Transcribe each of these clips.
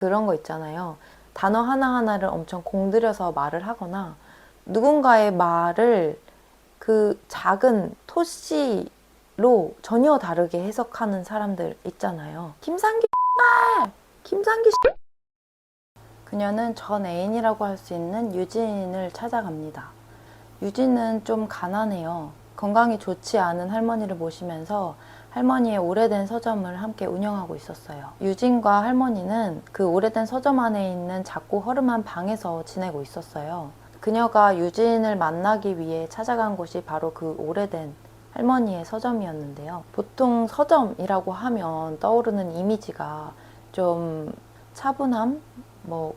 그런 거 있잖아요. 단어 하나하나를 엄청 공들여서 말을 하거나 누군가의 말을 그 작은 토시로 전혀 다르게 해석하는 사람들 있잖아요. 김상기 말! 김상기 그녀는 전 애인이라고 할 수 있는 유진을 찾아갑니다. 유진은 좀 가난해요. 건강이 좋지 않은 할머니를 모시면서 할머니의 오래된 서점을 함께 운영하고 있었어요. 유진과 할머니는 그 오래된 서점 안에 있는 작고 허름한 방에서 지내고 있었어요. 그녀가 유진을 만나기 위해 찾아간 곳이 바로 그 오래된 할머니의 서점이었는데요. 보통 서점이라고 하면 떠오르는 이미지가 좀 차분함,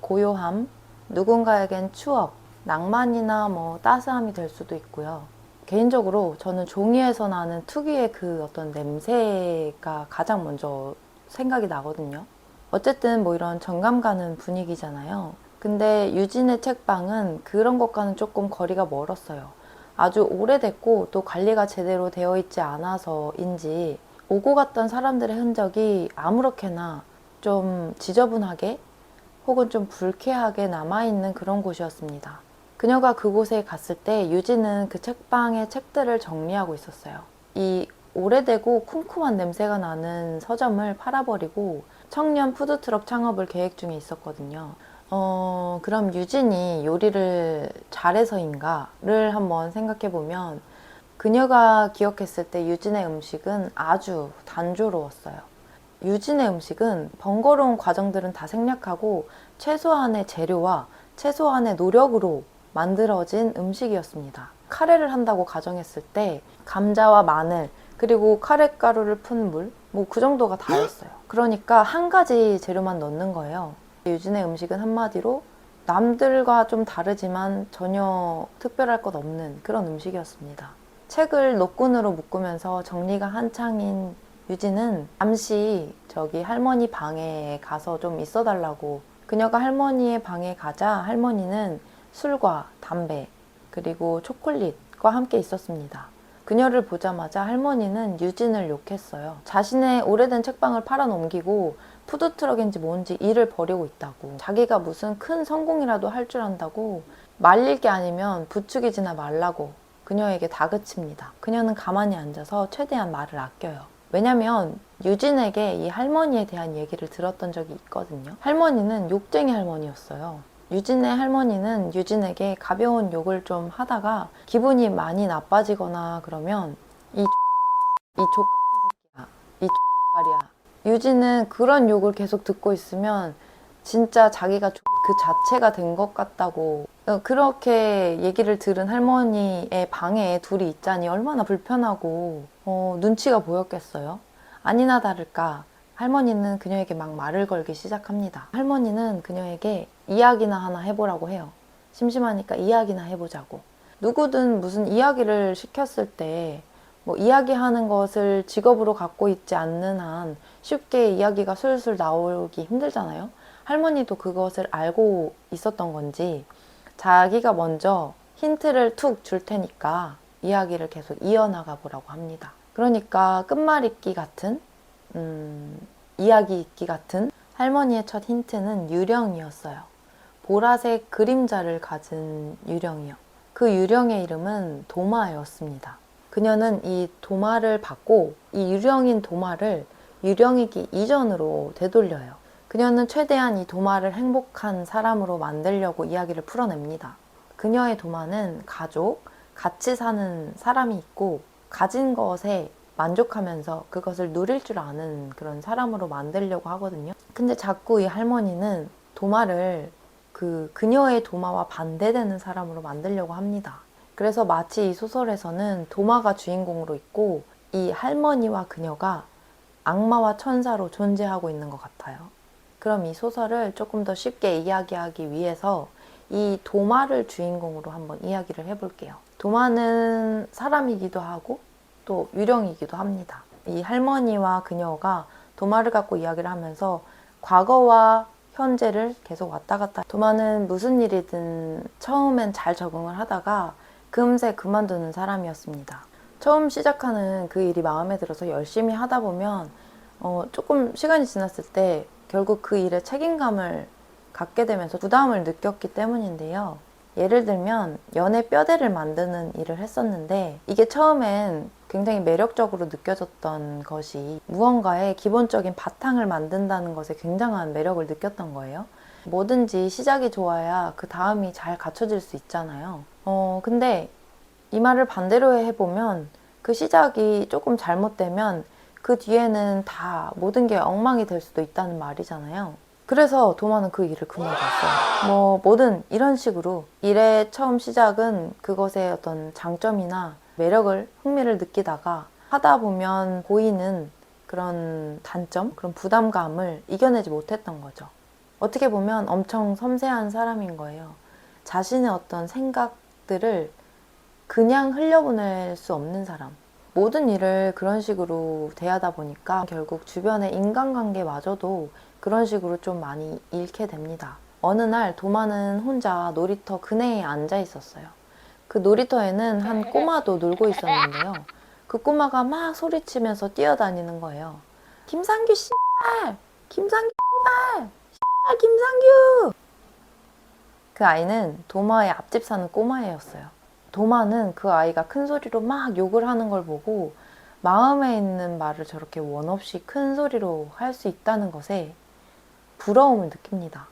고요함, 누군가에겐 추억, 낭만이나 따스함이 될 수도 있고요. 개인적으로 저는 종이에서 나는 특유의 그 어떤 냄새가 가장 먼저 생각이 나거든요. 어쨌든 이런 정감 가는 분위기잖아요. 근데 유진의 책방은 그런 것과는 조금 거리가 멀었어요. 아주 오래됐고 또 관리가 제대로 되어 있지 않아서인지 오고 갔던 사람들의 흔적이 아무렇게나 좀 지저분하게 혹은 좀 불쾌하게 남아있는 그런 곳이었습니다. 그녀가 그곳에 갔을 때 유진은 그 책방의 책들을 정리하고 있었어요. 이 오래되고 쿰쿰한 냄새가 나는 서점을 팔아버리고 청년 푸드트럭 창업을 계획 중에 있었거든요. 그럼 유진이 요리를 잘해서인가를 한번 생각해보면 그녀가 기억했을 때 유진의 음식은 아주 단조로웠어요. 유진의 음식은 번거로운 과정들은 다 생략하고 최소한의 재료와 최소한의 노력으로 만들어진 음식이었습니다. 카레를 한다고 가정했을 때 감자와 마늘 그리고 카레가루를 푼 물 그 정도가 다였어요. 그러니까 한 가지 재료만 넣는 거예요. 유진의 음식은 한마디로 남들과 좀 다르지만 전혀 특별할 것 없는 그런 음식이었습니다. 책을 노끈으로 묶으면서 정리가 한창인 유진은 잠시 저기 할머니 방에 가서 좀 있어 달라고 그녀가 할머니의 방에 가자 할머니는 술과 담배 그리고 초콜릿과 함께 있었습니다. 그녀를 보자마자 할머니는 유진을 욕했어요. 자신의 오래된 책방을 팔아넘기고 푸드트럭인지 뭔지 일을 벌이고 있다고, 자기가 무슨 큰 성공이라도 할 줄 안다고 말릴 게 아니면 부추기지나 말라고 그녀에게 다그칩니다. 그녀는 가만히 앉아서 최대한 말을 아껴요. 왜냐면 유진에게 이 할머니에 대한 얘기를 들었던 적이 있거든요. 할머니는 욕쟁이 할머니였어요. 유진의 할머니는 유진에게 가벼운 욕을 좀 하다가 기분이 많이 나빠지거나 그러면 이 족새끼야, 이 X발이야. 유진은 그런 욕을 계속 듣고 있으면 진짜 자기가 그 자체가 된 것 같다고, 그렇게 얘기를 들은 할머니의 방에 둘이 있자니 얼마나 불편하고 눈치가 보였겠어요. 아니나 다를까 할머니는 그녀에게 막 말을 걸기 시작합니다. 할머니는 그녀에게 이야기나 하나 해보라고 해요. 심심하니까 이야기나 해보자고. 누구든 무슨 이야기를 시켰을 때 이야기하는 것을 직업으로 갖고 있지 않는 한 쉽게 이야기가 술술 나오기 힘들잖아요. 할머니도 그것을 알고 있었던 건지 자기가 먼저 힌트를 툭 줄 테니까 이야기를 계속 이어나가 보라고 합니다. 그러니까 끝말잇기 같은 이야기 읽기 같은 할머니의 첫 힌트는 유령이었어요. 보라색 그림자를 가진 유령이요. 그 유령의 이름은 도마였습니다. 그녀는 이 도마를 받고 이 유령인 도마를 유령이기 이전으로 되돌려요. 그녀는 최대한 이 도마를 행복한 사람으로 만들려고 이야기를 풀어냅니다. 그녀의 도마는 가족, 같이 사는 사람이 있고 가진 것에 만족하면서 그것을 누릴 줄 아는 그런 사람으로 만들려고 하거든요. 근데 자꾸 이 할머니는 도마를 그녀의 도마와 반대되는 사람으로 만들려고 합니다. 그래서 마치 이 소설에서는 도마가 주인공으로 있고 이 할머니와 그녀가 악마와 천사로 존재하고 있는 것 같아요. 그럼 이 소설을 조금 더 쉽게 이야기하기 위해서 이 도마를 주인공으로 한번 이야기를 해볼게요. 도마는 사람이기도 하고 또 유령이기도 합니다. 이 할머니와 그녀가 도마를 갖고 이야기를 하면서 과거와 현재를 계속 왔다 갔다. 도마는 무슨 일이든 처음엔 잘 적응을 하다가 금세 그만두는 사람이었습니다. 처음 시작하는 그 일이 마음에 들어서 열심히 하다 보면 조금 시간이 지났을 때 결국 그 일에 책임감을 갖게 되면서 부담을 느꼈기 때문인데요. 예를 들면 연애 뼈대를 만드는 일을 했었는데 이게 처음엔 굉장히 매력적으로 느껴졌던 것이 무언가의 기본적인 바탕을 만든다는 것에 굉장한 매력을 느꼈던 거예요. 뭐든지 시작이 좋아야 그 다음이 잘 갖춰질 수 있잖아요. 근데 이 말을 반대로 해보면 그 시작이 조금 잘못되면 그 뒤에는 다 모든 게 엉망이 될 수도 있다는 말이잖아요. 그래서 도마는 그 일을 그만뒀어요. 뭐든 이런 식으로 일의 처음 시작은 그것의 어떤 장점이나 매력을, 흥미를 느끼다가 하다 보면 보이는 그런 단점, 그런 부담감을 이겨내지 못했던 거죠. 어떻게 보면 엄청 섬세한 사람인 거예요. 자신의 어떤 생각들을 그냥 흘려보낼 수 없는 사람. 모든 일을 그런 식으로 대하다 보니까 결국 주변의 인간관계마저도 그런 식으로 좀 많이 잃게 됩니다. 어느 날 도마는 혼자 놀이터 근해에 앉아 있었어요. 그 놀이터에는 한 꼬마도 놀고 있었는데요. 그 꼬마가 막 소리치면서 뛰어다니는 거예요. 김상규 씨발! 김상규 씨발! 씨발 김상규! 그 아이는 도마의 앞집 사는 꼬마애였어요. 도마는 그 아이가 큰 소리로 막 욕을 하는 걸 보고 마음에 있는 말을 저렇게 원 없이 큰 소리로 할 수 있다는 것에 부러움을 느낍니다.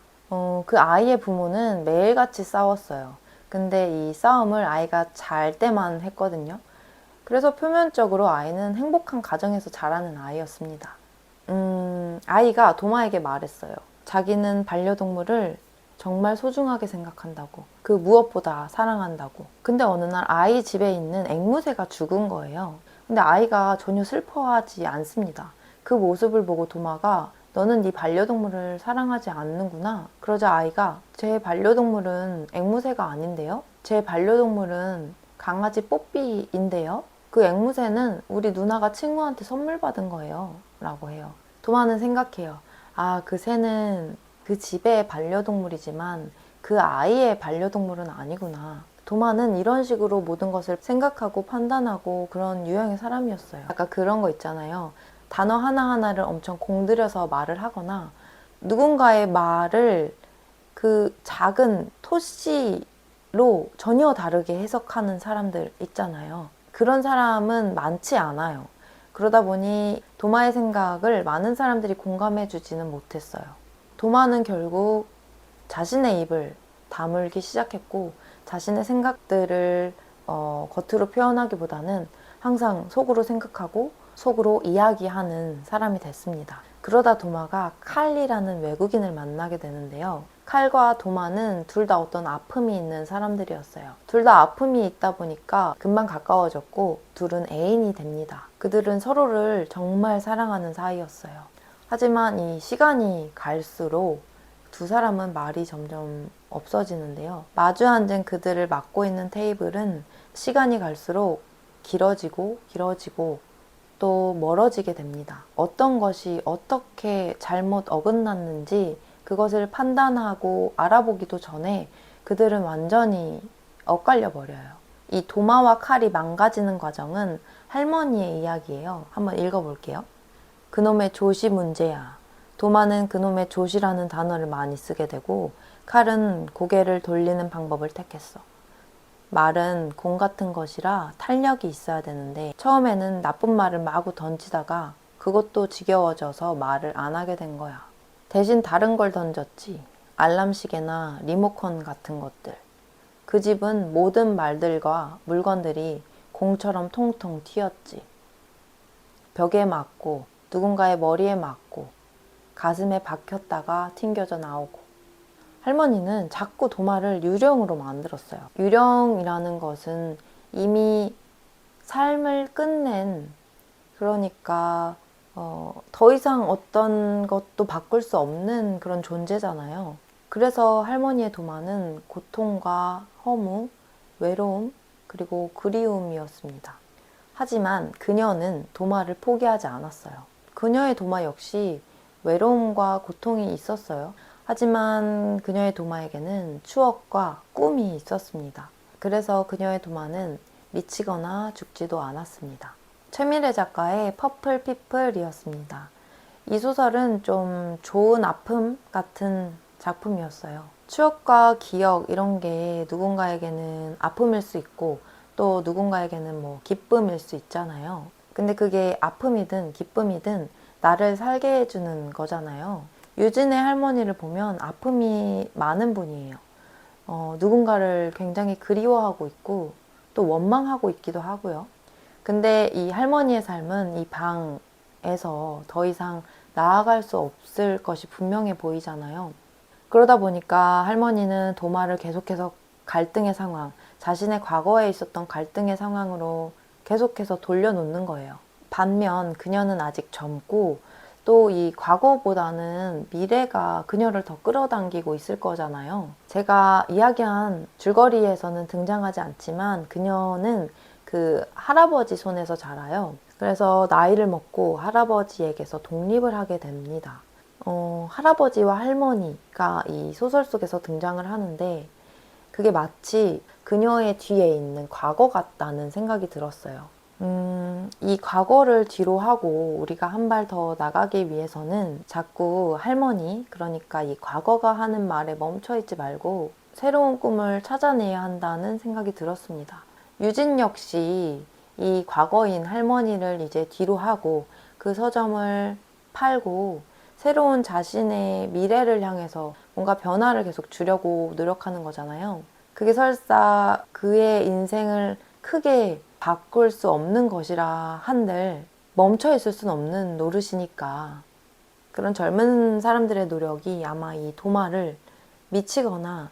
그 아이의 부모는 매일같이 싸웠어요. 근데 이 싸움을 아이가 잘 때만 했거든요. 그래서 표면적으로 아이는 행복한 가정에서 자라는 아이였습니다. 아이가 도마에게 말했어요. 자기는 반려동물을 정말 소중하게 생각한다고. 그 무엇보다 사랑한다고. 근데 어느 날 아이 집에 있는 앵무새가 죽은 거예요. 근데 아이가 전혀 슬퍼하지 않습니다. 그 모습을 보고 도마가 너는 네 반려동물을 사랑하지 않는구나. 그러자 아이가 제 반려동물은 앵무새가 아닌데요? 제 반려동물은 강아지 뽀삐인데요? 그 앵무새는 우리 누나가 친구한테 선물 받은 거예요. 라고 해요. 도마는 생각해요. 아, 그 새는 그 집의 반려동물이지만 그 아이의 반려동물은 아니구나. 도마는 이런 식으로 모든 것을 생각하고 판단하고 그런 유형의 사람이었어요. 약간 그런 거 있잖아요. 단어 하나하나를 엄청 공들여서 말을 하거나 누군가의 말을 그 작은 토씨로 전혀 다르게 해석하는 사람들 있잖아요. 그런 사람은 많지 않아요. 그러다 보니 도마의 생각을 많은 사람들이 공감해 주지는 못했어요. 도마는 결국 자신의 입을 다물기 시작했고 자신의 생각들을 겉으로 표현하기보다는 항상 속으로 생각하고 속으로 이야기하는 사람이 됐습니다. 그러다 도마가 칼리라는 외국인을 만나게 되는데요. 칼과 도마는 둘 다 어떤 아픔이 있는 사람들이었어요. 둘 다 아픔이 있다 보니까 금방 가까워졌고 둘은 애인이 됩니다. 그들은 서로를 정말 사랑하는 사이였어요. 하지만 이 시간이 갈수록 두 사람은 말이 점점 없어지는데요. 마주 앉은 그들을 막고 있는 테이블은 시간이 갈수록 길어지고 또 멀어지게 됩니다. 어떤 것이 어떻게 잘못 어긋났는지 그것을 판단하고 알아보기도 전에 그들은 완전히 엇갈려 버려요. 이 도마와 칼이 망가지는 과정은 할머니의 이야기예요. 한번 읽어볼게요. 그놈의 조시 문제야. 도마는 그놈의 조시라는 단어를 많이 쓰게 되고 칼은 고개를 돌리는 방법을 택했어. 말은 공 같은 것이라 탄력이 있어야 되는데 처음에는 나쁜 말을 마구 던지다가 그것도 지겨워져서 말을 안 하게 된 거야. 대신 다른 걸 던졌지. 알람시계나 리모컨 같은 것들. 그 집은 모든 말들과 물건들이 공처럼 통통 튀었지. 벽에 맞고 누군가의 머리에 맞고 가슴에 박혔다가 튕겨져 나오고. 할머니는 자꾸 도마를 유령으로 만들었어요. 유령이라는 것은 이미 삶을 끝낸, 그러니까 더 이상 어떤 것도 바꿀 수 없는 그런 존재잖아요. 그래서 할머니의 도마는 고통과 허무, 외로움, 그리고 그리움이었습니다. 하지만 그녀는 도마를 포기하지 않았어요. 그녀의 도마 역시 외로움과 고통이 있었어요. 하지만 그녀의 도마에게는 추억과 꿈이 있었습니다. 그래서 그녀의 도마는 미치거나 죽지도 않았습니다. 최미래 작가의 퍼플 피플이었습니다. 이 소설은 좀 좋은 아픔 같은 작품이었어요. 추억과 기억 이런 게 누군가에게는 아픔일 수 있고 또 누군가에게는 뭐 기쁨일 수 있잖아요. 근데 그게 아픔이든 기쁨이든 나를 살게 해주는 거잖아요. 유진의 할머니를 보면 아픔이 많은 분이에요. 누군가를 굉장히 그리워하고 있고 또 원망하고 있기도 하고요. 근데 이 할머니의 삶은 이 방에서 더 이상 나아갈 수 없을 것이 분명해 보이잖아요. 그러다 보니까 할머니는 도마를 계속해서 갈등의 상황, 자신의 과거에 있었던 갈등의 상황으로 계속해서 돌려놓는 거예요. 반면 그녀는 아직 젊고 또 이 과거보다는 미래가 그녀를 더 끌어당기고 있을 거잖아요. 제가 이야기한 줄거리에서는 등장하지 않지만 그녀는 그 할아버지 손에서 자라요. 그래서 나이를 먹고 할아버지에게서 독립을 하게 됩니다. 할아버지와 할머니가 이 소설 속에서 등장을 하는데 그게 마치 그녀의 뒤에 있는 과거 같다는 생각이 들었어요. 이 과거를 뒤로 하고 우리가 한 발 더 나가기 위해서는 자꾸 할머니, 그러니까 이 과거가 하는 말에 멈춰있지 말고 새로운 꿈을 찾아내야 한다는 생각이 들었습니다. 유진 역시 이 과거인 할머니를 이제 뒤로 하고 그 서점을 팔고 새로운 자신의 미래를 향해서 뭔가 변화를 계속 주려고 노력하는 거잖아요. 그게 설사 그의 인생을 크게 바꿀 수 없는 것이라 한들 멈춰 있을 수는 없는 노릇이니까 그런 젊은 사람들의 노력이 아마 이 도마를 미치거나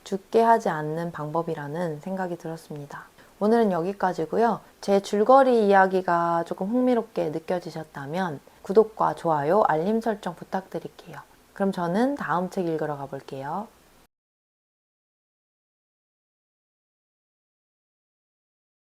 죽게 하지 않는 방법이라는 생각이 들었습니다. 오늘은 여기까지고요. 제 줄거리 이야기가 조금 흥미롭게 느껴지셨다면 구독과 좋아요, 알림 설정 부탁드릴게요. 그럼 저는 다음 책 읽으러 가볼게요.